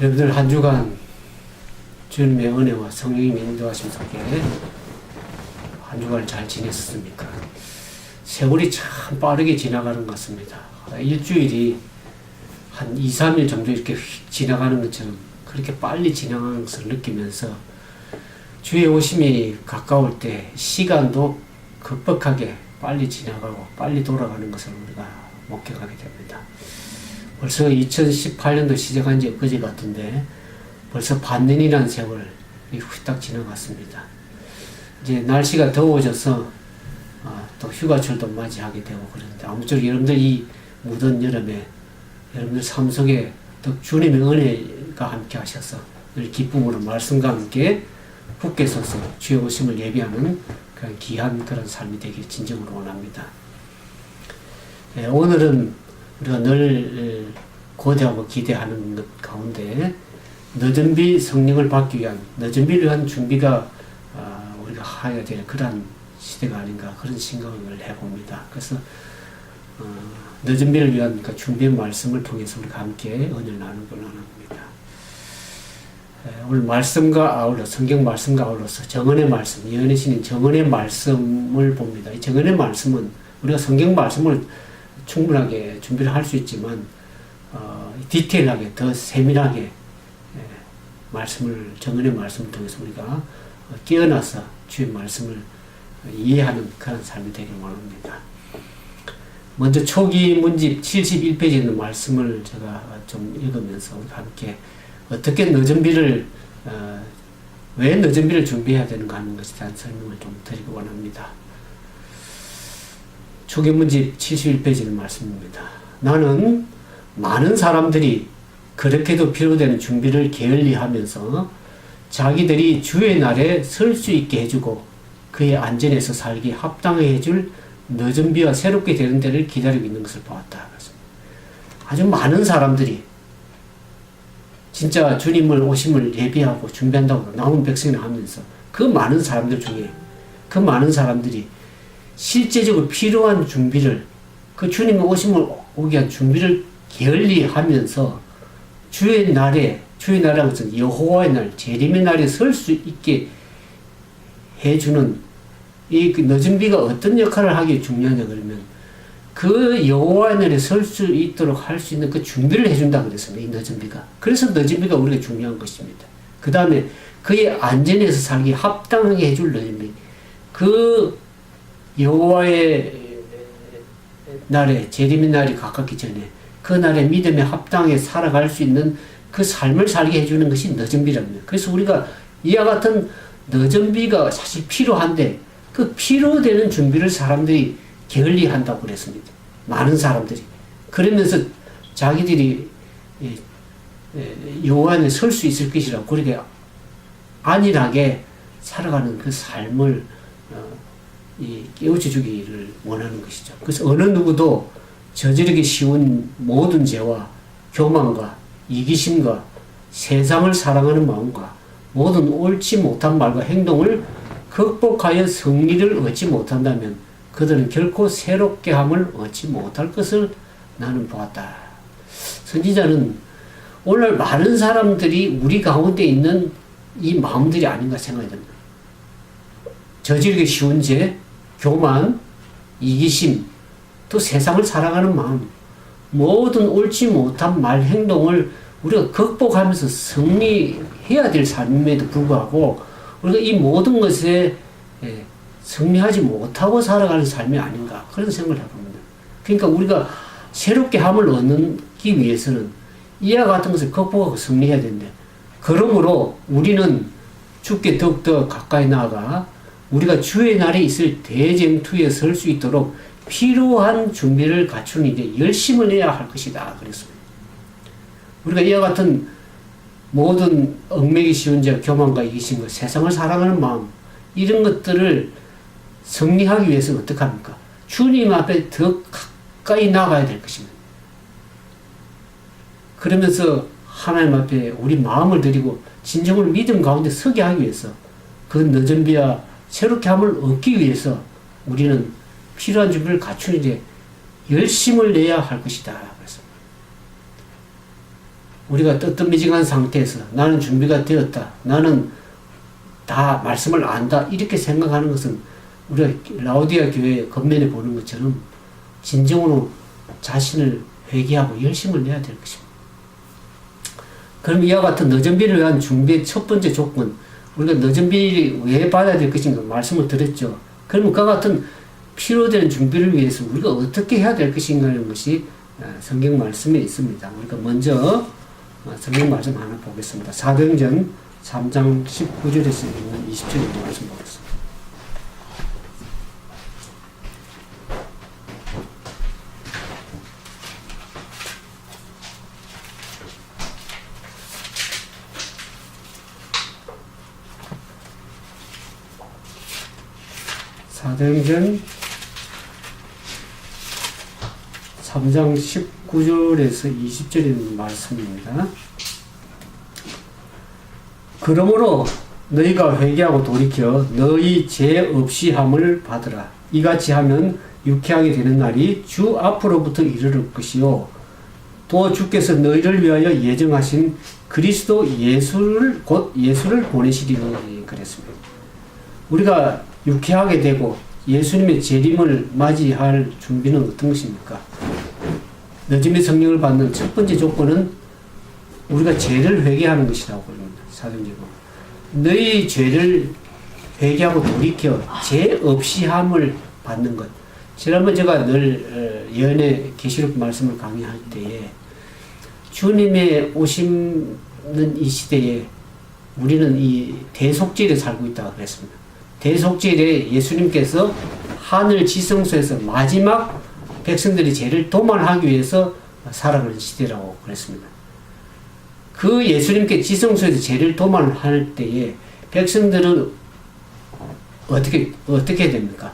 여러분들 한 주간 주님의 은혜와 성령님의 인도하심 속에 한 주간을 잘 지냈습니까? 세월이 참 빠르게 지나가는 것 같습니다. 일주일이 한 2, 3일 정도 이렇게 휙 지나가는 것처럼 그렇게 빨리 지나가는 것을 느끼면서 주의 오심이 가까울 때 시간도 급박하게 빨리 지나가고 빨리 돌아가는 것을 우리가 목격하게 됩니다. 벌써 2018년도 시작한 지 엊그제 같은데 벌써 반년이라는 세월이 후딱 지나갔습니다. 이제 날씨가 더워져서 또 휴가철도 맞이하게 되고 그런데 아무쪼록 여러분들 이 무더운 여름에 여러분들 삶 속에 또 주님의 은혜가 함께 하셔서 늘 기쁨으로 말씀과 함께 굳게 서서 주의 오심을 예비하는 그런 귀한 그런 삶이 되길 진정으로 원합니다. 오늘은 우리가 늘 고대하고 기대하는 것 가운데 늦은 비 성령을 받기 위한 늦은 비를 위한 준비가 우리가 하여야 될 그런 시대가 아닌가 그런 생각을 해봅니다. 그래서 늦은 비를 위한 그 준비의 말씀을 통해서 우리가 함께 은혜를 나누길 원합니다. 오늘 말씀과 아울러 성경 말씀과 아울러서 정언의 말씀, 예언의 신인 정언의 말씀을 봅니다. 이 정언의 말씀은 우리가 성경 말씀을 충분하게 준비를 할 수 있지만 디테일하게 더 세밀하게 말씀을 정언의 말씀을 통해서 우리가 깨어나서 주의 말씀을 이해하는 그런 삶이 되길 원합니다. 먼저 초기 문집 71페이지에 있는 말씀을 제가 좀 읽으면서 우리 함께 어떻게 늦은 비를 왜 늦은 비를 준비해야 되는가 하는 것에 대한 설명을 좀 드리고 원합니다. 초기 문집 71페이지의 말씀입니다. 나는 많은 사람들이 그렇게도 필요되는 준비를 게을리하면서 자기들이 주의 날에 설 수 있게 해주고 그의 안전에서 살기 합당하게 해줄 늦은 비와 새롭게 되는 때를 기다리고 있는 것을 보았다. 아주 많은 사람들이 진짜 주님을 오심을 예비하고 준비한다고 남은 백성을 하면서 그 많은 사람들 중에 그 많은 사람들이 실제적으로 필요한 준비를 그 주님의 오심을 오기 위한 준비를 게을리하면서 주의 날이라는 것은 여호와의 날, 재림의 날에 설 수 있게 해주는 이 늦은 비가 어떤 역할을 하기에 중요하냐 그러면 그 여호와의 날에 설 수 있도록 할 수 있는 그 준비를 해준다 그랬습니다. 이 늦은 비가. 그래서 늦은 비가 우리가 중요한 것입니다. 그 다음에 그의 안전에서 살기 합당하게 해줄 늦은 비. 그 여호와의 날에 재림의 날이 가깝기 전에 그 날에 믿음에 합당하게 살아갈 수 있는 그 삶을 살게 해주는 것이 늦은 비랍니다. 그래서 우리가 이와 같은 늦은 비가 사실 필요한데 그 필요되는 준비를 사람들이 게을리한다고 그랬습니다. 많은 사람들이. 그러면서 자기들이 여호와 안에 설 수 있을 것이라고 그렇게 안일하게 살아가는 그 삶을 깨우쳐 주기를 원하는 것이죠. 그래서 어느 누구도 저지르기 쉬운 모든 죄와 교만과 이기심과 세상을 사랑하는 마음과 모든 옳지 못한 말과 행동을 극복하여 승리를 얻지 못한다면 그들은 결코 새롭게 함을 얻지 못할 것을 나는 보았다. 선지자는 오늘 많은 사람들이 우리 가운데 있는 이 마음들이 아닌가 생각이 듭니다. 저지르기 쉬운 죄, 교만, 이기심, 또 세상을 사랑하는 마음, 모든 옳지 못한 말, 행동을 우리가 극복하면서 승리해야 될 삶임에도 불구하고 우리가 이 모든 것에 승리하지 못하고 살아가는 삶이 아닌가 그런 생각을 해봅니다. 그러니까 우리가 새롭게 함을 얻기 위해서는 이와 같은 것을 극복하고 승리해야 되는데 그러므로 우리는 주께 더욱더 가까이 나아가 우리가 주의 날에 있을 대쟁투에 설 수 있도록 필요한 준비를 갖추는 일에 열심을 내야 할 것이다 그랬습니다. 우리가 이와 같은 모든 얽매기 쉬운 죄, 교만과 이기심과 세상을 사랑하는 마음 이런 것들을 승리하기 위해서는 어떻게 합니까? 주님 앞에 더 가까이 나가야 될 것입니다. 그러면서 하나님 앞에 우리 마음을 드리고 진정으로 믿음 가운데 서게 하기 위해서 그 늦은 비와 새롭게 함을 얻기 위해서 우리는 필요한 준비를 갖추는 데 열심을 내야 할 것이다. 그랬습니다. 우리가 뜨뜻미징한 상태에서 나는 준비가 되었다. 나는 다 말씀을 안다. 이렇게 생각하는 것은 우리가 라오디아 교회 겉면에 보는 것처럼 진정으로 자신을 회개하고 열심을 내야 될 것입니다. 그럼 이와 같은 늦은비를 위한 준비의 첫 번째 조건, 우리가 늦은비를 왜 받아야 될 것인가 말씀을 드렸죠. 그러면 그와 같은 필요되는 준비를 위해서 우리가 어떻게 해야 될 것인가 하는 것이 성경 말씀에 있습니다. 우리가 먼저 성경 말씀 하나 보겠습니다. 사도행전 3장 19절에서 있는 20절의 말씀 보겠습니다. 사도행전 3장 19절에서 20절의 말씀입니다. 그러므로 너희가 회개하고 돌이켜 너희 죄 없이 함을 받으라. 이같이 하면 유쾌하게 되는 날이 주 앞으로부터 이르를 것이요 또 주께서 너희를 위하여 예정하신 그리스도 예수를 곧 예수를 보내시리니 그랬습니다. 우리가 유쾌하게 되고 예수님의 재림을 맞이할 준비는 어떤 것입니까? 늦음의 성령을 받는 첫 번째 조건은 우리가 죄를 회개하는 것이라고 합니다. 사도행전은 너희 죄를 회개하고 돌이켜 죄 없이 함을 받는 것. 지난번 제가 늘 예언의 계시록 말씀을 강의할 때에 주님의 오시는 이 시대에 우리는 이 대속죄에 살고 있다고 그랬습니다. 대속죄에 예수님께서 하늘 지성소에서 마지막 백성들의 죄를 도말하기 위해서 살아가는 시대라고 그랬습니다. 그 예수님께 지성소에서 죄를 도말할 때에 백성들은 어떻게 됩니까?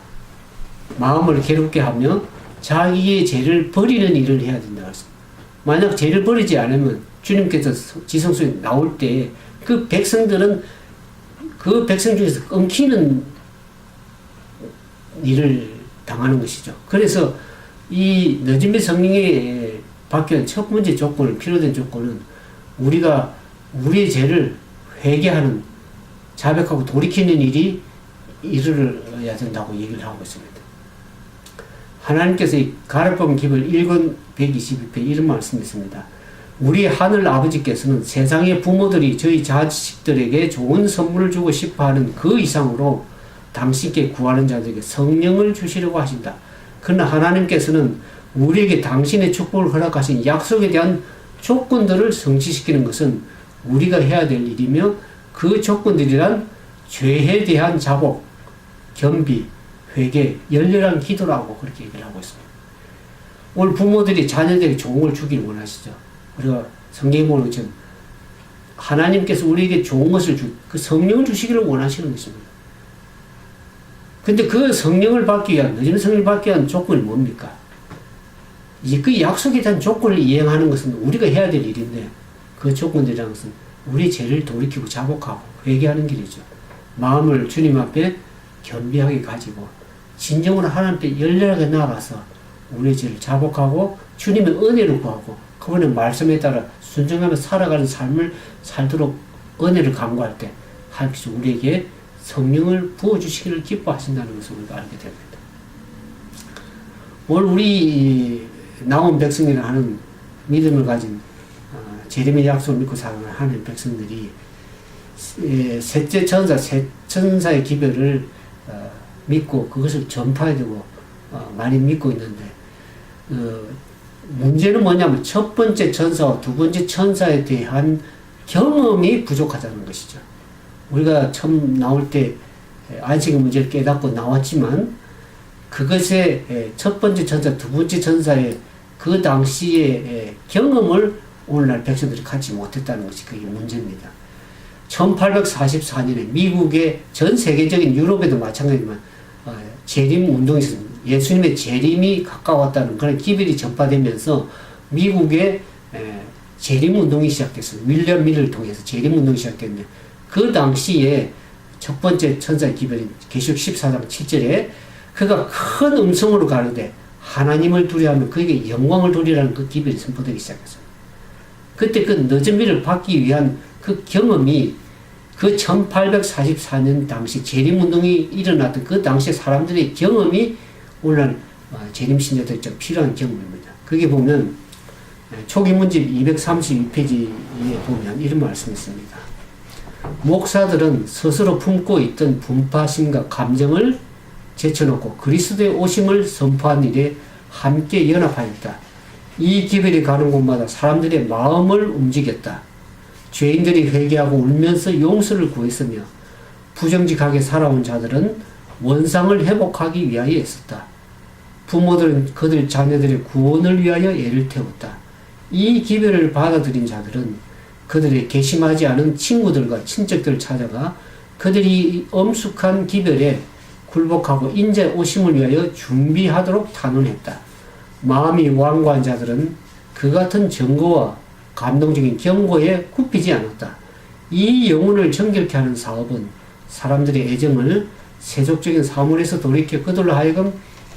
마음을 괴롭게 하며 자기의 죄를 버리는 일을 해야 된다고 했습니다. 만약 죄를 버리지 않으면 주님께서 지성소에 나올 때 그 백성들은 그 백성 중에서 끊기는 일을 당하는 것이죠. 그래서 이 늦음의 성령에 바뀌는 첫 번째 조건은, 필요된 조건은 우리가 우리의 죄를 회개하는, 자백하고 돌이키는 일이 이르러야 된다고 얘기를 하고 있습니다. 하나님께서 이 가르법 기별 1권 122편 이런 말씀이 있습니다. 우리 하늘 아버지께서는 세상의 부모들이 저희 자식들에게 좋은 선물을 주고 싶어하는 그 이상으로 당신께 구하는 자들에게 성령을 주시려고 하신다. 그러나 하나님께서는 우리에게 당신의 축복을 허락하신 약속에 대한 조건들을 성취시키는 것은 우리가 해야 될 일이며 그 조건들이란 죄에 대한 자복, 겸비, 회개, 열렬한 기도라고 그렇게 얘기를 하고 있습니다. 오늘 부모들이 자녀들에게 좋은 걸 주길 원하시죠. 우리가 성경에 보는 것처럼 하나님께서 우리에게 좋은 것을 그 성령을 주시기를 원하시는 것입니다. 근데 그 성령을 받기 위한, 늦은 성령을 받기 위한 조건이 뭡니까? 이제 그 약속에 대한 조건을 이행하는 것은 우리가 해야 될 일인데 그 조건들이라는 것은 우리 죄를 돌이키고 자복하고 회개하는 길이죠. 마음을 주님 앞에 겸비하게 가지고 진정으로 하나님 앞에 열렬하게 나아가서 우리의 죄를 자복하고 주님의 은혜를 구하고 그분의 말씀에 따라 순종하며 살아가는 삶을 살도록 은혜를 간구할 때 하나님께서 우리에게 성령을 부어주시기를 기뻐하신다는 것을 우리가 알게 됩니다. 오늘 우리 나온 백성이라 하는 믿음을 가진 재림의 약속을 믿고 살아가는 하나님의 백성들이 셋째 천사, 세 천사의 기별을 믿고 그것을 전파해야 되고 많이 믿고 있는데 문제는 뭐냐면 첫 번째 천사와 두 번째 천사에 대한 경험이 부족하다는 것이죠. 우리가 처음 나올 때 안식의 문제를 깨닫고 나왔지만 그것의 첫 번째 천사, 두 번째 천사의 그 당시의 경험을 오늘날 백성들이 갖지 못했다는 것이 그게 문제입니다. 1844년에 미국의 전 세계적인 유럽에도 마찬가지지만 재림 운동이 있었습니다. 예수님의 재림이 가까웠다는 그런 기별이 전파되면서 미국의 재림 운동이 시작됐습니다. 윌리엄 밀러를 통해서 재림 운동이 시작됐는데 그 당시에 첫 번째 천사의 기별인 계시록 14장 7절에 그가 큰 음성으로 가르되 하나님을 두려워하며 그에게 영광을 돌리라는 그 기별이 선포되기 시작했습니다. 그때 그 늦은 비를 받기 위한 그 경험이 그 1844년 당시 재림운동이 일어났던 그 당시 사람들의 경험이 오늘날 재림신자들에게 필요한 경험입니다. 거기 보면 초기 문집 232페이지에 보면 이런 말씀이 있습니다. 목사들은 스스로 품고 있던 분파심과 감정을 제쳐놓고 그리스도의 오심을 선포한 일에 함께 연합하였다. 이 기별이 가는 곳마다 사람들의 마음을 움직였다. 죄인들이 회개하고 울면서 용서를 구했으며 부정직하게 살아온 자들은 원상을 회복하기 위하여 애썼다. 부모들은 그들 자녀들의 구원을 위하여 애를 태웠다. 이 기별을 받아들인 자들은 그들의 괘씸하지 않은 친구들과 친척들을 찾아가 그들이 엄숙한 기별에 굴복하고 인자 오심을 위하여 준비하도록 탄원했다. 마음이 완고한 자들은 그 같은 증거와 감동적인 경고에 굽히지 않았다. 이 영혼을 정결케 하는 사업은 사람들의 애정을 세속적인 사물에서 돌이켜 그들로 하여금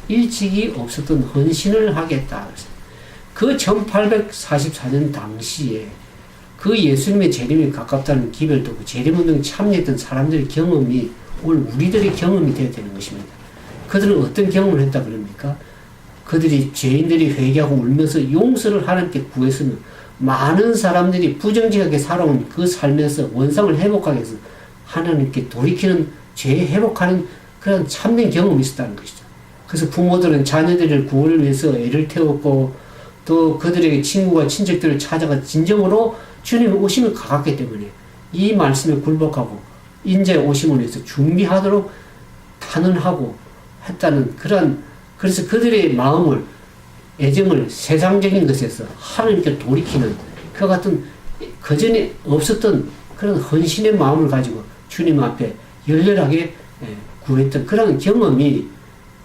일찍이 없었던 헌신을 하겠다. 그 1844년 당시에 그 예수님의 재림이 가깝다는 기별도 그 재림운동에 참여했던 사람들의 경험이 오늘 우리들의 경험이 되어야 되는 것입니다. 그들은 어떤 경험을 했다 그럽니까? 그들이 죄인들이 회개하고 울면서 용서를 하나님께 구했으면 많은 사람들이 부정직하게 살아온 그 삶에서 원상을 회복하기 위해서 하나님께 돌이키는 죄 회복하는 그런 참된 경험이 있었다는 것이죠. 그래서 부모들은 자녀들의 구원을 위해서 애를 태웠고 또 그들에게 친구와 친척들을 찾아가 진정으로 주님의 오심을 가깝기 때문에 이 말씀에 굴복하고 인자의 오심을 위해서 준비하도록 탄원하고 했다는 그래서 그들의 마음을 애정을 세상적인 것에서 하나님께 돌이키는 그 같은 그전에 없었던 그런 헌신의 마음을 가지고 주님 앞에 열렬하게 구했던 그런 경험이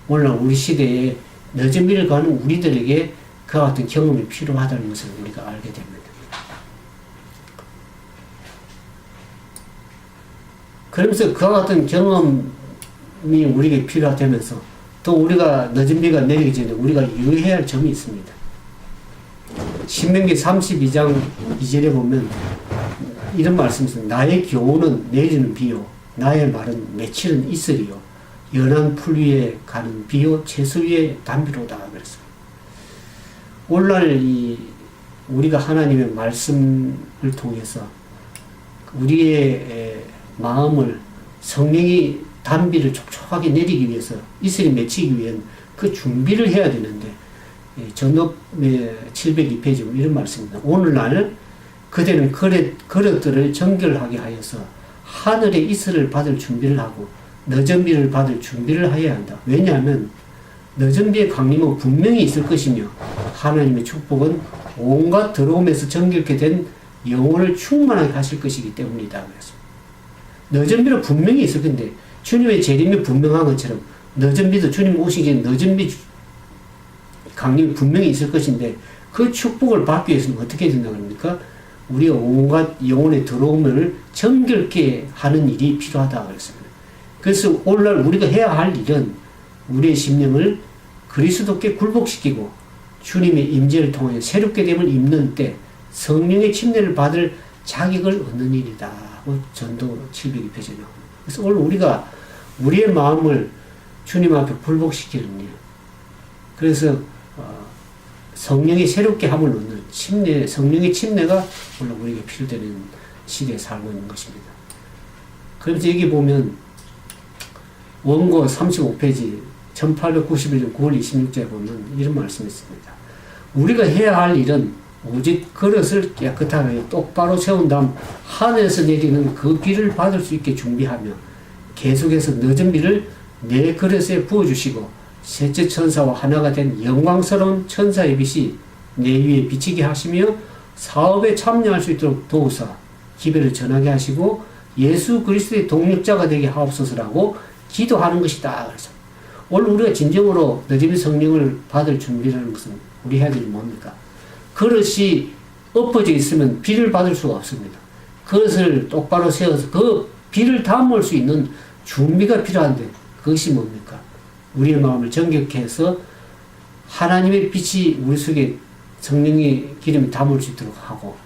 오늘날 우리 시대에 늦은 비를 가는 우리들에게 그 같은 경험이 필요하다는 것을 우리가 알게 됩니다. 그러면서 그와 같은 경험이 우리에게 필요하다면서 또 우리가 늦은 비가 내리기 전에 우리가 유의해야 할 점이 있습니다. 신명기 32장 2절에 보면 이런 말씀이 있습니다. 나의 교훈은 내리는 비요 나의 말은 며칠은 있으리요 연한 풀 위에 가는 비요 채수 위에 담비로다 그랬습니다. 오늘날 우리가 하나님의 말씀을 통해서 우리의 마음을 성령이 단비를 촉촉하게 내리기 위해서 이슬이 맺히기 위한 그 준비를 해야 되는데 전업의 702페이지 이런 말씀입니다. 오늘날 그대는 그릇들을 정결하게 하여서 하늘의 이슬을 받을 준비를 하고 늦은 비를 받을 준비를 해야 한다. 왜냐하면 늦은 비의 강림은 분명히 있을 것이며 하나님의 축복은 온갖 더러움에서 정결케 된 영혼을 충만하게 하실 것이기 때문이다. 그래서 늦은 비는 분명히 있을 건데 주님의 재림이 분명한 것처럼 늦은 비도 주님 오시기 전에 늦은 비 강림이 분명히 있을 것인데 그 축복을 받기 위해서는 어떻게 된다고 합니까? 우리가 온갖 영혼의 더러움을 정결케 하는 일이 필요하다 그랬습니다. 그래서 오늘날 우리가 해야 할 일은 우리의 심령을 그리스도께 굴복시키고 주님의 임재를 통해 새롭게 됨을 입는 때 성령의 침례를 받을 자격을 얻는 일이다. 전도 702페이지에 그래서 오늘 우리가 우리의 마음을 주님 앞에 굴복시키는 일. 그래서 성령이 새롭게 함을 얻는 침례, 성령의 침례가 오늘 우리에게 필요되는 시대에 살고 있는 것입니다. 그래서 여기 보면 원고 35페이지 1891년 9월 26일에 보면 이런 말씀이 있습니다. 우리가 해야 할 일은 오직 그릇을 깨끗하게 똑바로 세운 다음 하늘에서 내리는 그 비를 받을 수 있게 준비하며 계속해서 늦은 비를 내 그릇에 부어주시고 셋째 천사와 하나가 된 영광스러운 천사의 빛이 내 위에 비치게 하시며 사업에 참여할 수 있도록 도우사 기별을 전하게 하시고 예수 그리스도의 동력자가 되게 하옵소서라고 기도하는 것이다. 그래서 오늘 우리가 진정으로 늦은 성령을 받을 준비라는 것은 우리 해야 될 일이 뭡니까? 그릇이 엎어져 있으면 비를 받을 수가 없습니다. 그것을 똑바로 세워서 그 비를 담을 수 있는 준비가 필요한데 그것이 뭡니까? 우리의 마음을 정결케 해서 하나님의 빛이 우리 속에 성령의 기름이 담을 수 있도록 하고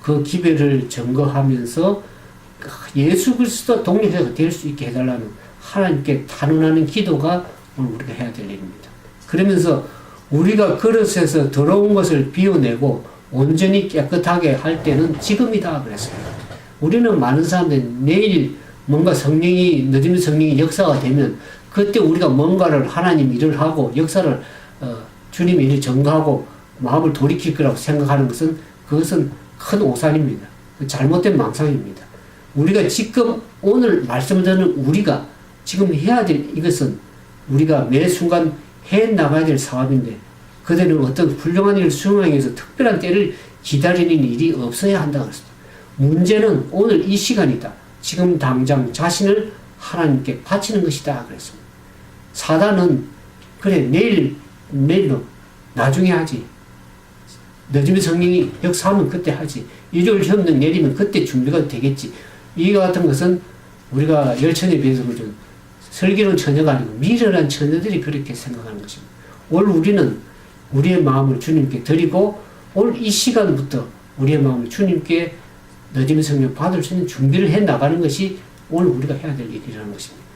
그 기별을 증거하면서 예수 그리스도 독립해서 될 수 있게 해달라는 하나님께 탄원하는 기도가 오늘 우리가 해야 될 일입니다. 그러면서 우리가 그릇에서 더러운 것을 비워내고 온전히 깨끗하게 할 때는 지금이다 그랬습니다. 우리는 많은 사람들이 내일 뭔가 늦으면 성령이 역사가 되면 그때 우리가 뭔가를 하나님 일을 하고 역사를 주님 일을 증거하고 마음을 돌이킬 거라고 생각하는 그것은 큰 오산입니다. 잘못된 망상입니다. 우리가 지금 오늘 말씀을 듣는 우리가 지금 해야 될 이것은 우리가 매 순간 해 나가야 될 사업인데 그들은 어떤 훌륭한 일을 수행하기 위해서 특별한 때를 기다리는 일이 없어야 한다 그랬습니다. 문제는 오늘 이 시간이다. 지금 당장 자신을 하나님께 바치는 것이다 그랬습니다. 사단은 그래 내일로 나중에 하지. 늦으면 성령이 역사하면 그때 하지. 일요일 협력 내리면 그때 준비가 되겠지. 이와 같은 것은 우리가 열처녀에 비해서 그죠. 슬기로운 처녀가 아니고 미련한 처녀들이 그렇게 생각하는 것입니다. 오늘 우리는 우리의 마음을 주님께 드리고 오늘 이 시간부터 우리의 마음을 주님께 늦으면 성령 받을 수 있는 준비를 해 나가는 것이 오늘 우리가 해야 될 일이라는 것입니다.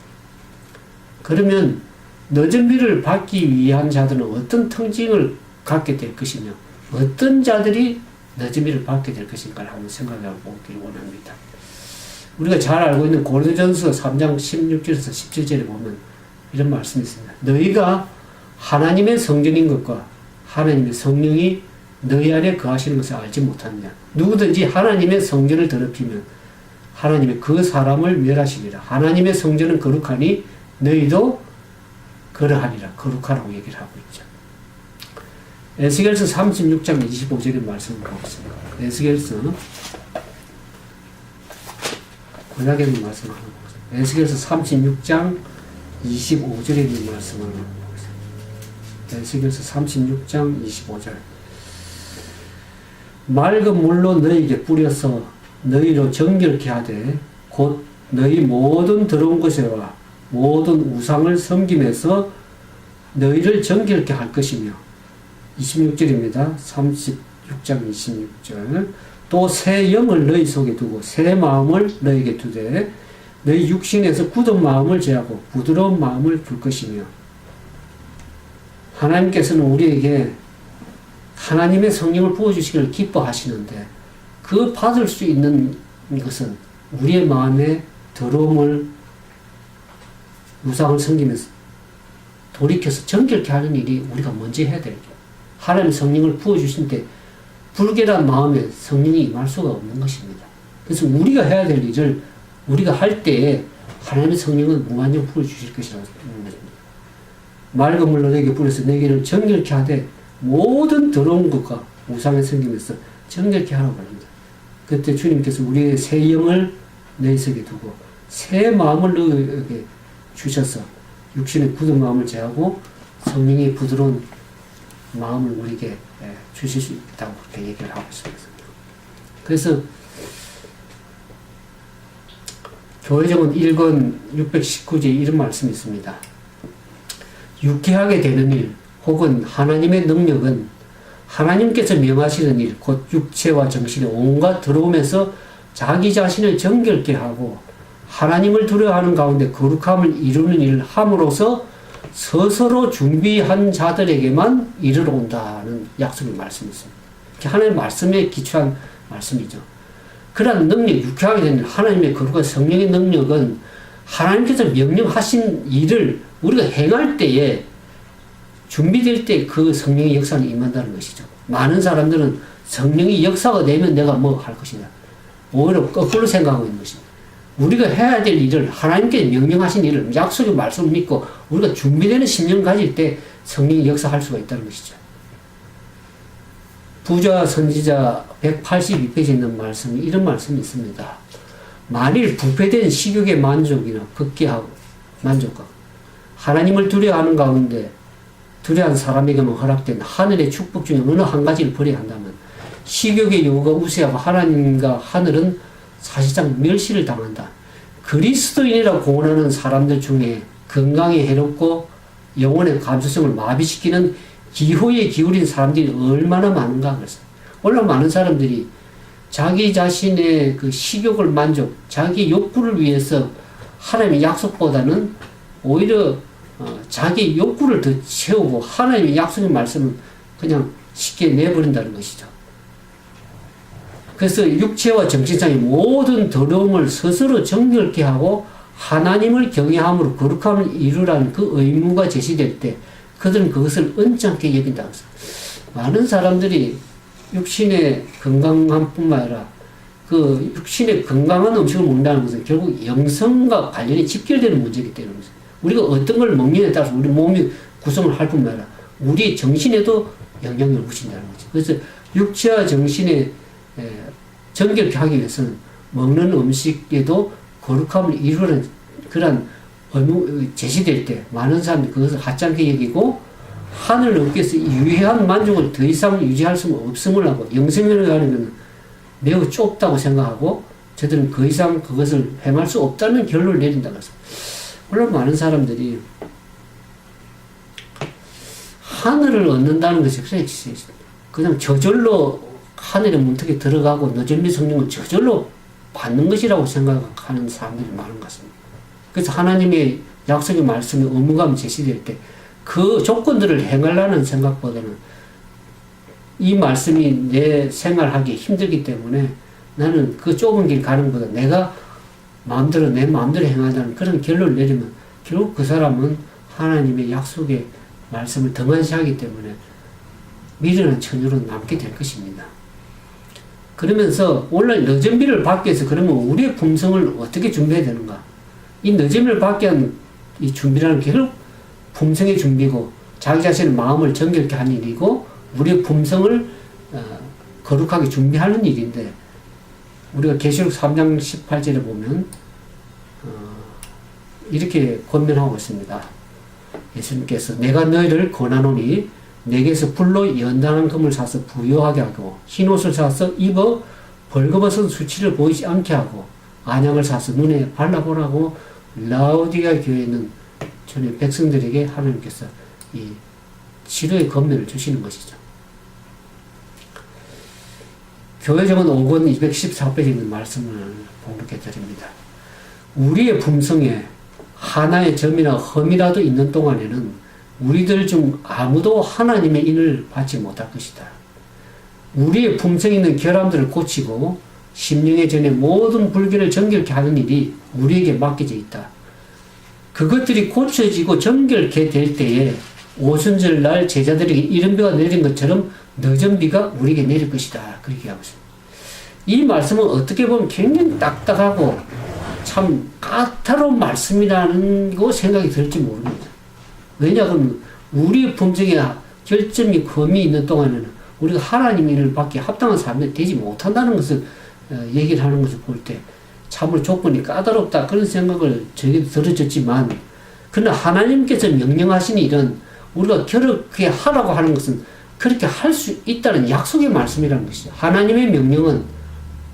그러면 늦은 비를 받기 위한 자들은 어떤 특징을 갖게 될 것이며 어떤 자들이 늦은 비를 받게 될 것인가를 한번 생각해 보기를 원합니다. 우리가 잘 알고 있는 고린도전서 3장 16절에서 17절에 보면 이런 말씀이 있습니다. 너희가 하나님의 성전인 것과 하나님의 성령이 너희 안에 거하시는 것을 알지 못하느냐. 누구든지 하나님의 성전을 더럽히면 하나님의 그 사람을 멸하시리라. 하나님의 성전은 거룩하니 너희도 그러하리라. 거룩하라고 얘기를 하고 있죠. 에스겔서 36장 25절의 말씀을 보겠습니다. 에스겔서 구약에 있는 말씀을 한번 보겠습니다. 에스겔서 36장 25절에 있는 말씀을 한번 보겠습니다. 에스겔서 36장 25절. 맑은 물로 너희에게 뿌려서 너희로 정결케 하되 곧 너희 모든 더러운 것에와 모든 우상을 섬김에서 너희를 정결케 할 것이며 26절입니다. 36장 26절. 또 새 영을 너희 속에 두고 새 마음을 너희에게 두되 너희 육신에서 굳은 마음을 제하고 부드러운 마음을 줄 것이며 하나님께서는 우리에게 하나님의 성령을 부어주시기를 기뻐하시는데 그 받을 수 있는 것은 우리의 마음에 더러움을 우상을 섬기면서 돌이켜서 정결케 하는 일이 우리가 먼저 해야 되죠. 하나님의 성령을 부어주신 때 불결한 마음에 성령이 임할 수가 없는 것입니다. 그래서 우리가 해야 될 일을 우리가 할 때에 하나님의 성령은 무한정 부어주실 것이라고 하는 것입니다. 맑은 물로 너에게 뿌려서 너에게는 정결케 하되 모든 더러운 것과 우상에 섬기면서 정결케 하라고 합니다. 그때 주님께서 우리의 새 영을 너희 속에 두고 새 마음을 너에게 주셔서 육신의 굳은 마음을 제하고 성령의 부드러운 마음을 우리에게 주실 수 있다고 그렇게 얘기를 하고 있습니다. 그래서 교회정원 1권 619제 이런 말씀이 있습니다. 유쾌하게 되는 일 혹은 하나님의 능력은 하나님께서 명하시는 일, 곧 육체와 정신의 온갖 더러움에서 자기 자신을 정결케 하고 하나님을 두려워하는 가운데 거룩함을 이루는 일을 함으로써 스스로 준비한 자들에게만 이르러 온다는 약속의 말씀이 있습니다. 하나님의 말씀에 기초한 말씀이죠. 그러한 능력, 유쾌하게 되는 하나님의 거룩한 성령의 능력은 하나님께서 명령하신 일을 우리가 행할 때에 준비될 때 그 성령의 역사는 임한다는 것이죠. 많은 사람들은 성령이 역사가 되면 내가 뭐 할 것이냐. 오히려 거꾸로 생각하고 있는 것입니다. 우리가 해야 될 일을 하나님께 명령하신 일을 약속의 말씀을 믿고 우리가 준비되는 심령 가질 때 성령이 역사할 수가 있다는 것이죠. 부자 선지자 182페이지에 있는 말씀이 이런 말씀이 있습니다. 만일 부패된 식욕의 만족이나 극기하고 만족하고 하나님을 두려워하는 가운데 두려워한 사람에게만 허락된 하늘의 축복 중에 어느 한 가지를 버려야 한다면 식욕의 요구가 우세하고 하나님과 하늘은 사실상 멸시를 당한다. 그리스도인이라고 공언하는 사람들 중에 건강에 해롭고 영혼의 감수성을 마비시키는 기호에 기울인 사람들이 얼마나 많은가 그랬어요. 얼마나 많은 사람들이 자기 자신의 그 식욕을 자기 욕구를 위해서 하나님의 약속보다는 오히려 자기 욕구를 더 채우고 하나님의 약속의 말씀은 그냥 쉽게 내버린다는 것이죠. 그래서 육체와 정신상의 모든 더러움을 스스로 정결케 하고 하나님을 경외함으로 거룩함을 이루라는 그 의무가 제시될 때 그들은 그것을 언짢게 여긴다고 해서 많은 사람들이 육신의 건강함뿐만 아니라 그 육신의 건강한 음식을 먹는다는 것은 결국 영성과 관련이 직결되는 문제이기 때문에 우리가 어떤 걸 먹느냐에 따라서 우리 몸이 구성을 할 뿐만 아니라 우리 정신에도 영향을 미친다는 거죠. 그래서 육체와 정신의 정결케 하기 위해서는 먹는 음식에도 거룩함을 이루는 그런 의무 제시될 때 많은 사람들이 그것을 하찮게 여기고 하늘 업계에서 유해한 만족을 더 이상 유지할 수 없음을 하고 영생을 가는 매우 좁다고 생각하고 저들은 그 이상 그것을 행할 수 없다는 결론을 내린다고 해서 물론 많은 사람들이 하늘을 얻는다는 것이 그냥 저절로 하늘의 문턱에 들어가고 너전미 성령을 저절로 받는 것이라고 생각하는 사람들이 많은 것 같습니다. 그래서 하나님의 약속의 말씀에 의무감이 제시될 때 그 조건들을 행하려는 생각보다는 이 말씀이 내 생활하기 힘들기 때문에 나는 그 좁은 길 가는 것보다 내가 내 마음대로 행하자는 그런 결론을 내리면 결국 그 사람은 하나님의 약속의 말씀을 등한시하기 때문에 미련한 처녀로 남게 될 것입니다. 그러면서 오늘 너전비를 받기 위해서 그러면 우리의 품성을 어떻게 준비해야 되는가? 이 너전비를 받기 위한 이 준비라는 게 결국 품성의 준비고 자기 자신의 마음을 정결케 하는 일이고 우리의 품성을 거룩하게 준비하는 일인데 우리가 계시록 3장 18절에 보면 이렇게 권면하고 있습니다. 예수님께서 내가 너희를 권하노니 내게서 불로 연단한 금을 사서 부요하게 하고 흰옷을 사서 입어 벌거벗은 수치를 보이지 않게 하고 안양을 사서 눈에 발라보라고 라오디가 교회에 있는 전에 백성들에게 하나님께서 이 치료의 권면을 주시는 것이죠. 교회정원 5권 214페이지에 있는 말씀을 공독해 드립니다. 우리의 품성에 하나의 점이나 흠이라도 있는 동안에는 우리들 중 아무도 하나님의 인을 받지 못할 것이다. 우리의 품성에 있는 결함들을 고치고 심령의 전에 모든 불결을 정결케 하는 일이 우리에게 맡겨져 있다. 그것들이 고쳐지고 정결케 될 때에 오순절 날 제자들에게 이른 비가 내린 것처럼 늦은 비가 우리에게 내릴 것이다. 그렇게 하고 있습니다. 이 말씀은 어떻게 보면 굉장히 딱딱하고 참 까다로운 말씀이라는 거 생각이 들지 모릅니다. 왜냐하면 우리의 품성에 결점이 흠이 있는 동안에는 우리가 하나님의 일을 받기 합당한 사람이 되지 못한다는 것을 얘기를 하는 것을 볼 때 참으로 조건이 까다롭다 그런 생각을 저에게도 들어졌지만 그러나 하나님께서 명령하신 일은 우리가 그렇게 하라고 하는 것은 그렇게 할 수 있다는 약속의 말씀이라는 것이죠. 하나님의 명령은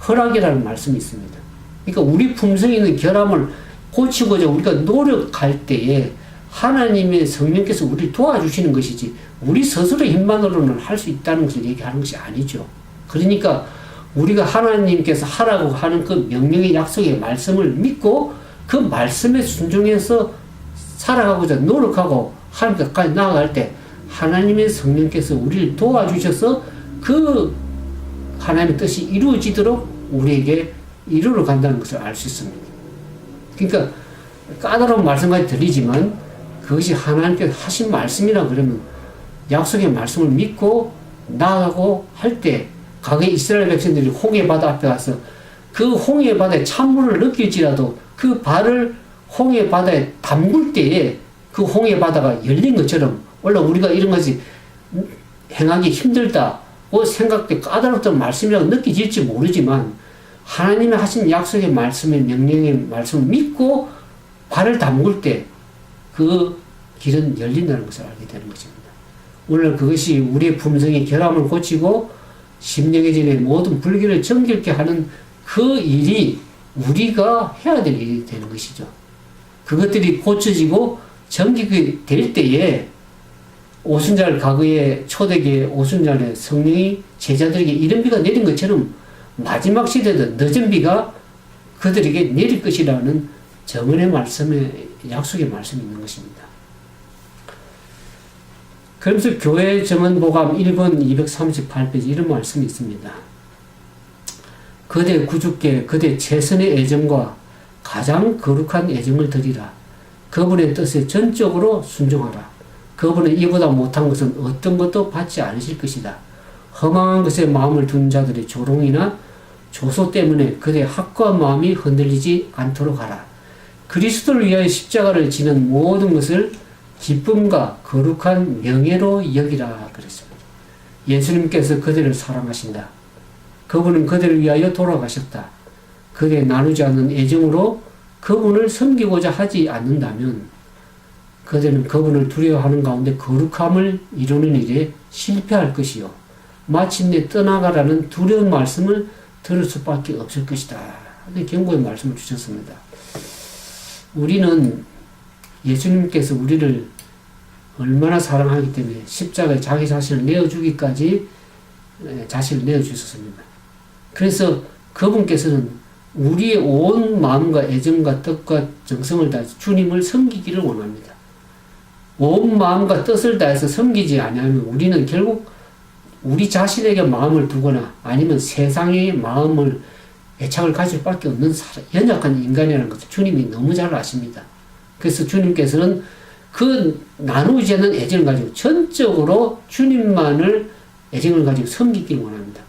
허락이라는 말씀이 있습니다. 그러니까 우리 품성에 있는 결함을 고치고자 우리가 노력할 때에 하나님의 성령께서 우리를 도와주시는 것이지 우리 스스로의 힘만으로는 할 수 있다는 것을 얘기하는 것이 아니죠. 그러니까 우리가 하나님께서 하라고 하는 그 명령의 약속의 말씀을 믿고 그 말씀에 순종해서 살아가고자 노력하고 하나님께까지 나아갈 때 하나님의 성령께서 우리를 도와주셔서 그 하나님의 뜻이 이루어지도록 우리에게 이루러 간다는 것을 알 수 있습니다. 그러니까 까다로운 말씀까지 들리지만 그것이 하나님께서 하신 말씀이라 그러면 약속의 말씀을 믿고 나아가고 할 때 과거 이스라엘 백성들이 홍해바다 앞에 가서 그 홍해바다에 찬물을 느낄지라도 그 발을 홍해바다에 담글 때에 그 홍해바다가 열린 것처럼 원래 우리가 이런 것이 행하기 힘들다고 생각돼 까다롭다는 말씀이라고 느껴질지 모르지만 하나님이 하신 약속의 말씀의 명령의 말씀을 믿고 발을 담글 때 그 길은 열린다는 것을 알게 되는 것입니다. 오늘 그것이 우리의 품성의 결함을 고치고 심령의 전에 모든 불길을 정결케 하는 그 일이 우리가 해야 될 일이 되는 것이죠. 그것들이 고쳐지고 정결케 될 때에 오순절 과거에 초대교회 오순절에 성령이 제자들에게 이른 비가 내린 것처럼 마지막 시대도 늦은 비가 그들에게 내릴 것이라는 정언의 말씀에 약속의 말씀이 있는 것입니다. 그러면서 교회 정언보감 1번 238페이지 이런 말씀이 있습니다. 그대 구주께 그대 최선의 애정과 가장 거룩한 애정을 드리라. 그분의 뜻에 전적으로 순종하라. 그분은 이보다 못한 것은 어떤 것도 받지 않으실 것이다. 허망한 것에 마음을 둔 자들의 조롱이나 조소 때문에 그대의 확고한 마음이 흔들리지 않도록 하라. 그리스도를 위하여 십자가를 지는 모든 것을 기쁨과 거룩한 명예로 여기라 그랬습니다. 예수님께서 그대를 사랑하신다. 그분은 그대를 위하여 돌아가셨다. 그대 나누지 않는 애정으로 그분을 섬기고자 하지 않는다면 그대는 그분을 두려워하는 가운데 거룩함을 이루는 일에 실패할 것이요. 마침내 떠나가라는 두려운 말씀을 들을 수밖에 없을 것이다. 경고의 말씀을 주셨습니다. 우리는 예수님께서 우리를 얼마나 사랑하기 때문에 십자가에 자기 자신을 내어주기까지 자신을 내어주셨습니다. 그래서 그분께서는 우리의 온 마음과 애정과 뜻과 정성을 다해서 주님을 섬기기를 원합니다. 온 마음과 뜻을 다해서 섬기지 않으면 우리는 결국 우리 자신에게 마음을 두거나 아니면 세상의 마음을 애착을 가질 수밖에 없는 연약한 인간이라는 것을 주님이 너무 잘 아십니다. 그래서 주님께서는 그 나누지 않는 애정을 가지고 전적으로 주님만을 애정을 가지고 섬기기를 원합니다.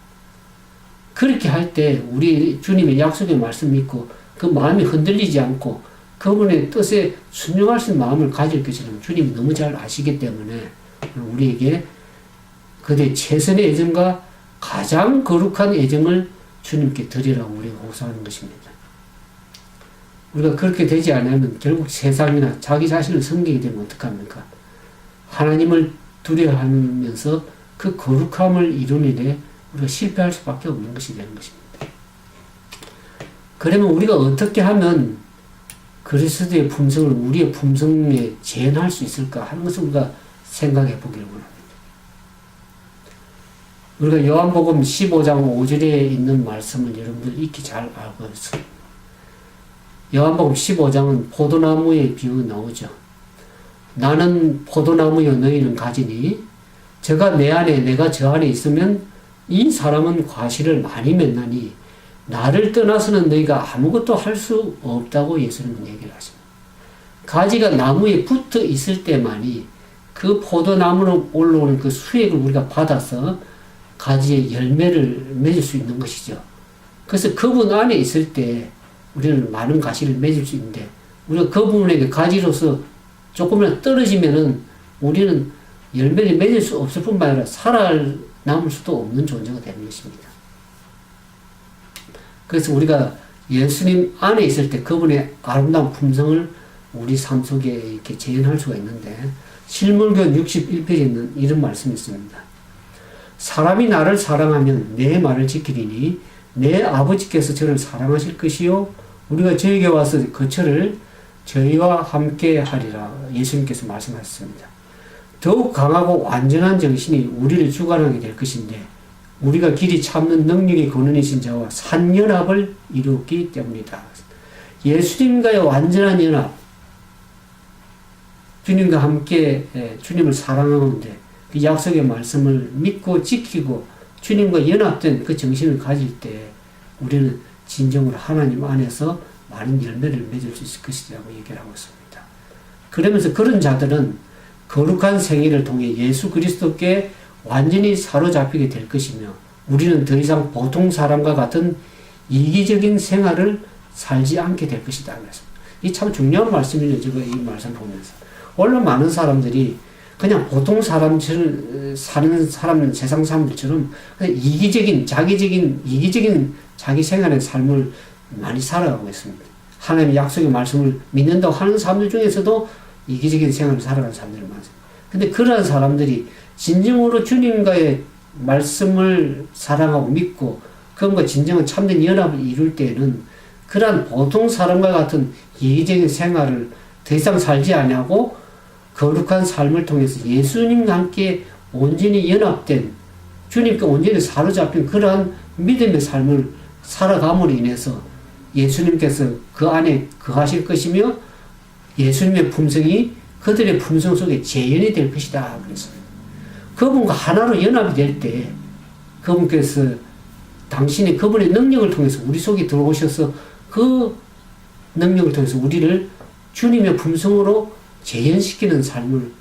그렇게 할 때 우리 주님의 약속의 말씀 믿고 그 마음이 흔들리지 않고 그분의 뜻에 순종할 수 있는 마음을 가질 것이라는 주님이 너무 잘 아시기 때문에 우리에게 그대 최선의 애정과 가장 거룩한 애정을 주님께 드리라고 우리가 호소하는 것입니다. 우리가 그렇게 되지 않으면 결국 세상이나 자기 자신을 섬기게 되면 어떡합니까? 하나님을 두려워하면서 그 거룩함을 이루는 일에 우리가 실패할 수밖에 없는 것이 되는 것입니다. 그러면 우리가 어떻게 하면 그리스도의 품성을 우리의 품성에 재현할 수 있을까 하는 것을 우리가 생각해 보기를 원합니다. 우리가 요한복음 15장 5절에 있는 말씀을 여러분들 익히 잘 알고 있습니다. 요한복음 15장은 포도나무의 비유 나오죠. 나는 포도나무여 너희는 가지니 저가 내 안에 내가 저 안에 있으면 이 사람은 과실을 많이 맺나니 나를 떠나서는 너희가 아무것도 할 수 없다고 예수님은 얘기를 하십니다. 가지가 나무에 붙어 있을 때만이 그 포도나무로 올라오는 그 수액을 우리가 받아서 가지의 열매를 맺을 수 있는 것이죠. 그래서 그분 안에 있을 때 우리는 많은 가지를 맺을 수 있는데 우리가 그분에게 가지로서 조금이라도 떨어지면은 우리는 열매를 맺을 수 없을 뿐만 아니라 살아남을 수도 없는 존재가 되는 것입니다. 그래서 우리가 예수님 안에 있을 때 그분의 아름다운 품성을 우리 삶 속에 이렇게 재현할 수가 있는데 실물교 61페이지에는 이런 말씀이 있습니다. 사람이 나를 사랑하면 내 말을 지키리니 내 아버지께서 저를 사랑하실 것이요 우리가 저에게 와서 그 철을 저희와 함께 하리라 예수님께서 말씀하셨습니다. 더욱 강하고 완전한 정신이 우리를 주관하게 될 것인데 우리가 길이 참는 능력이 근원이신 자와 산연합을 이루었기 때문이다. 예수님과의 완전한 연합, 주님과 함께 주님을 사랑하는데 그 약속의 말씀을 믿고 지키고 주님과 연합된 그 정신을 가질 때 우리는 진정으로 하나님 안에서 많은 열매를 맺을 수 있을 것이라고 얘기를 하고 있습니다. 그러면서 그런 자들은 거룩한 생애를 통해 예수 그리스도께 완전히 사로잡히게 될 것이며 우리는 더 이상 보통 사람과 같은 이기적인 생활을 살지 않게 될 것이다. 이 참 중요한 말씀이네요. 제가 이 말씀 보면서. 원래 많은 사람들이 그냥 보통 사람처럼 사는 사람, 세상 사람들처럼 그냥 이기적인 자기 생활의 삶을 많이 살아가고 있습니다. 하나님의 약속의 말씀을 믿는다고 하는 사람들 중에서도 이기적인 생활을 살아가는 사람들이 많습니다. 근데 그러한 사람들이 진정으로 주님과의 말씀을 사랑하고 믿고 그분과 진정한 참된 연합을 이룰 때에는 그러한 보통 사람과 같은 이기적인 생활을 더 이상 살지 아니하고 거룩한 삶을 통해서 예수님과 함께 온전히 연합된 주님께 온전히 사로잡힌 그러한 믿음의 삶을 살아감으로 인해서 예수님께서 그 안에 거하실 것이며 예수님의 품성이 그들의 품성 속에 재현이 될 것이다. 그래서 그분과 하나로 연합이 될 때 그분께서 당신이 그분의 능력을 통해서 우리 속에 들어오셔서 그 능력을 통해서 우리를 주님의 품성으로 재현시키는 삶을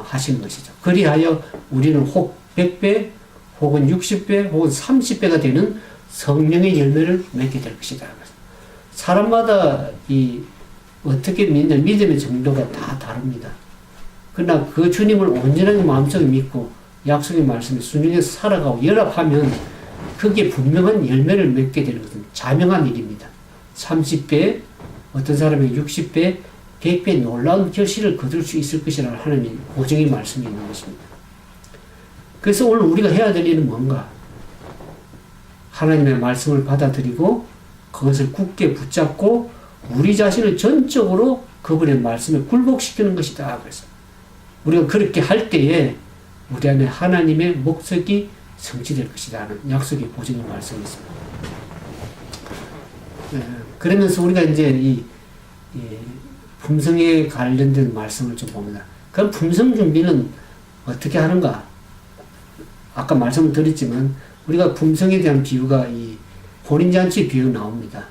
하시는 것이죠. 그리하여 우리는 혹 100배 혹은 60배 혹은 30배가 되는 성령의 열매를 맺게 될 것이다. 사람마다 어떻게 믿는 믿음의 정도가 다 다릅니다. 그러나 그 주님을 온전하게 마음속에 믿고 약속의 말씀에 순종해서 살아가고 연합하면 그게 분명한 열매를 맺게 되는 것은 자명한 일입니다. 30배, 어떤 사람이 60배, 100배 놀라운 결실을 거둘 수 있을 것이라는 하나님의 보증의 말씀이 있는 것입니다. 그래서 오늘 우리가 해야 될 일은 뭔가? 하나님의 말씀을 받아들이고 그것을 굳게 붙잡고 우리 자신을 전적으로 그분의 말씀에 굴복시키는 것이다. 그래서 우리가 그렇게 할 때에 우리 안에 하나님의 목적이 성취될 것이다 하는 약속의 보증의 말씀이 있습니다. 그러면서 우리가 이제 이 품성에 관련된 말씀을 좀 봅니다. 그럼 품성 준비는 어떻게 하는가? 아까 말씀을 드렸지만 우리가 품성에 대한 비유가 이 혼인잔치 비유 나옵니다.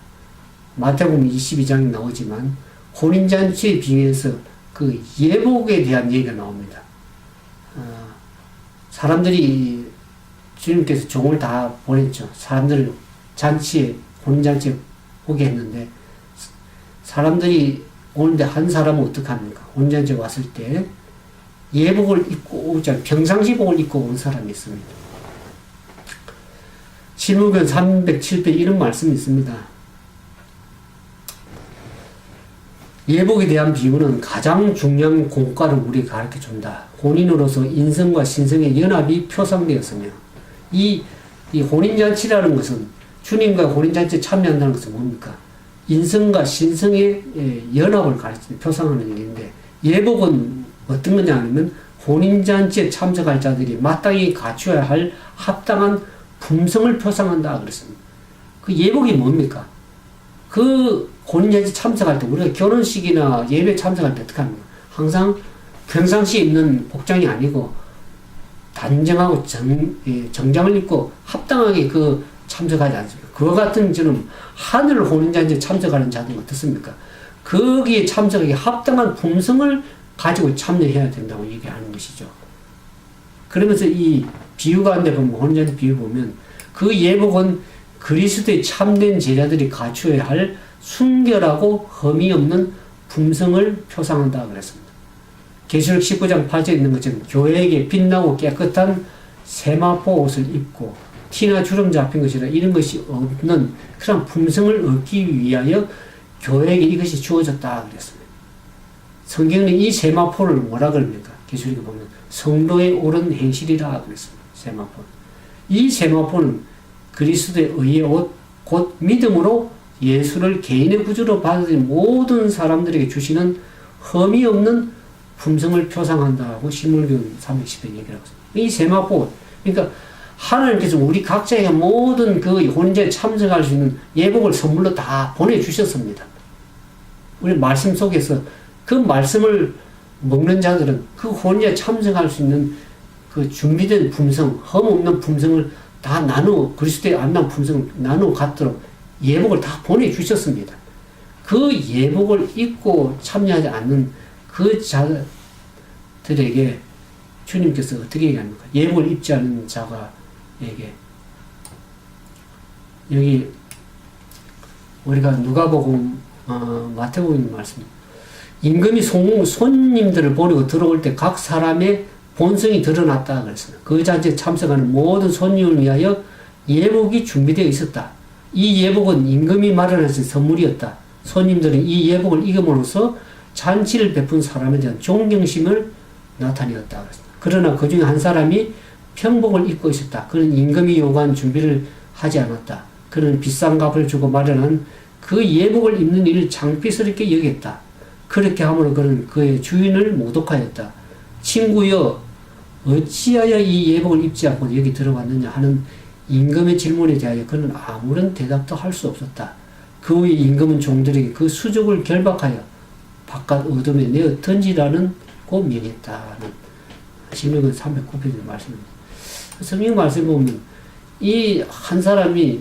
마태복음 22장에 나오지만 혼인잔치의 비유에서 그 예복에 대한 얘기가 나옵니다. 사람들이 주님께서 종을 다 보냈죠. 사람들을 혼인잔치에 오게 했는데 사람들이 오는데 한 사람은 어떡합니까? 혼인잔치에 왔을 때 예복을 입고 오지 않고 평상시복을 입고 온 사람이 있습니다. 실무변 307편 이런 말씀이 있습니다. 예복에 대한 비유는 가장 중요한 공과를 우리에게 가르쳐 준다. 혼인으로서 인성과 신성의 연합이 표상되었으며 이 혼인잔치라는 것은 주님과 혼인잔치에 참여한다는 것은 뭡니까? 인성과 신성의 연합을 가르치는 표상하는 일인데 예복은 어떤 거냐 하면 혼인잔치에 참석할 자들이 마땅히 갖추어야 할 합당한 품성을 표상한다 그랬습니다. 그 예복이 뭡니까? 그 혼인잔치 참석할 때 우리가 결혼식이나 예배 참석할 때 어떻게 합니까? 항상 평상시에 입는 복장이 아니고 단정하고 정장을 입고 합당하게 참석하지 않습니까? 그와 같은 저는 하늘 혼인잔치에 참석하는 자들은 어떻습니까? 거기에 참석하기 합당한 품성을 가지고 참여해야 된다고 얘기하는 것이죠. 그러면서 이 비유 가운데 보면 혼인잔치 비유 보면 그 예복은 그리스도의 참된 제자들이 갖추어야 할 순결하고 흠이 없는 품성을 표상한다 그랬습니다. 계시록 19장 8절에 있는 것처럼 교회에게 빛나고 깨끗한 세마포 옷을 입고 티나 주름 잡힌 것이라 이런 것이 없는 그런 품성을 얻기 위하여 교회에게 이것이 주어졌다 그랬습니다. 성경은 이 세마포를 뭐라 그럽니까? 계시록에 보면 성도의 옳은 행실이라 그랬습니다. 세마포. 이 세마포는 그리스도의 의의 옷, 곧 믿음으로 예수를 개인의 구주로 받아들인 모든 사람들에게 주시는 흠이 없는 품성을 표상한다고 신물교훈 310편 얘기를 하고 있습니다. 이 세마포, 그러니까 하나님께서 우리 각자에게 모든 그 혼인잔치에 참석할 수 있는 예복을 선물로 다 보내주셨습니다. 우리 말씀 속에서 그 말씀을 먹는 자들은 그 혼인잔치에 참석할 수 있는 그 준비된 품성, 흠 없는 품성을 다 그리스도의 아름다운 품성을 나누어 갖도록 예복을 다 보내주셨습니다. 그 예복을 입고 참여하지 않는 그 자들에게 주님께서 어떻게 얘기합니까? 예복을 입지 않는 자가에게 여기 우리가 누가복음 마태복음 말씀 임금이 손님들을 보내고 들어올 때 각 사람의 본성이 드러났다 그랬습니다. 그 잔치에 참석하는 모든 손님을 위하여 예복이 준비되어 있었다. 이 예복은 임금이 마련하신 선물이었다. 손님들은 이 예복을 입음으로써 잔치를 베푼 사람에 대한 존경심을 나타내었다 그랬습니다. 그러나 그 중에 한 사람이 평복을 입고 있었다. 그는 임금이 요구한 준비를 하지 않았다. 그는 비싼 값을 주고 마련한 그 예복을 입는 일을 창피스럽게 여겼다. 그렇게 함으로 그는 그의 주인을 모독하였다. 친구여 어찌하여 이 예복을 입지 않고 여기 들어왔느냐 하는 임금의 질문에 대하여 그는 아무런 대답도 할 수 없었다. 그 후에 임금은 종들에게 그 수족을 결박하여 바깥 어둠에 내어 던지라고 명했다는 신명은 309편의 말씀입니다. 성경 말씀 보면 이 한 사람이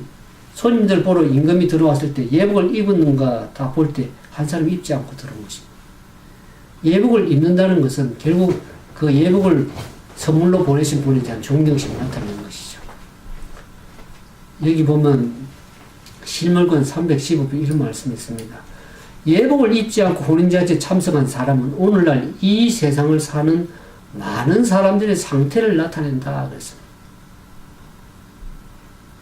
손님들 보러 임금이 들어왔을 때 예복을 입었는가 다 볼 때 한 사람이 입지 않고 들어온 것입니다. 예복을 입는다는 것은 결국 그 예복을 선물로 보내신 분에 대한 존경심을 나타내는 것이죠. 여기 보면 실물권 315편 이런 말씀이 있습니다. 예복을 입지 않고 혼인잔치에 참석한 사람은 오늘날 이 세상을 사는 많은 사람들의 상태를 나타낸다 그랬습니다.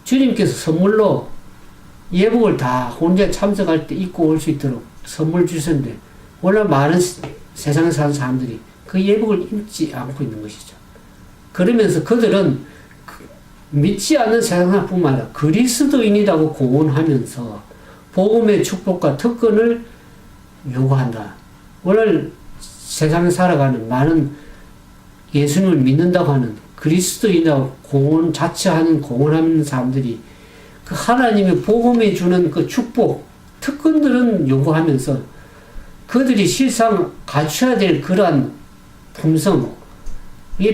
주님께서 선물로 예복을 다 혼자 참석할 때 입고 올 수 있도록 선물 주셨는데 오늘 많은 세상에 사는 사람들이 그 예복을 입지 않고 있는 것이죠. 그러면서 그들은 믿지 않는 세상 사람뿐만 아니라 그리스도인이라고 공언하면서 복음의 축복과 특권을 요구한다. 오늘 세상에 살아가는 많은 예수님을 믿는다고 하는 그리스도인이라고 자처하는 공언하는 사람들이 그 하나님의 복음에 주는 그 축복, 특권들은 요구하면서 그들이 실상 갖춰야 될 그러한 품성의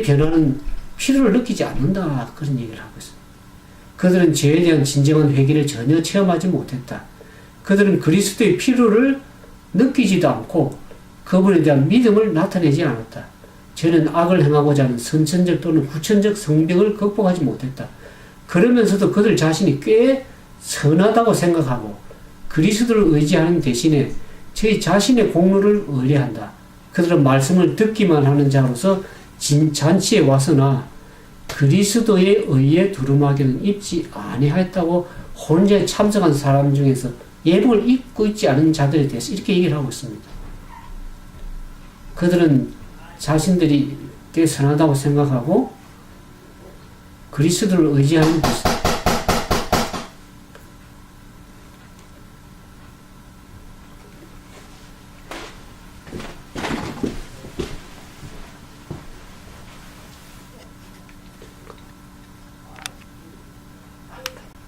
변화는 필요를 느끼지 않는다. 그런 얘기를 하고 있습니다. 그들은 죄에 대한 진정한 회개를 전혀 체험하지 못했다. 그들은 그리스도의 필요를 느끼지도 않고 그분에 대한 믿음을 나타내지 않았다. 저는 악을 행하고자 하는 선천적 또는 후천적 성벽을 극복하지 못했다. 그러면서도 그들 자신이 꽤 선하다고 생각하고 그리스도를 의지하는 대신에 저희 자신의 공로를 의뢰한다. 그들은 말씀을 듣기만 하는 자로서 잔치에 와서나 그리스도의 의에 두루마기는 입지 아니하였다고 혼자 참석한 사람 중에서 예복을 입고 있지 않은 자들에 대해서 이렇게 얘기를 하고 있습니다. 그들은 자신들이 꽤 선하다고 생각하고 그리스도를 의지하는 것입니다.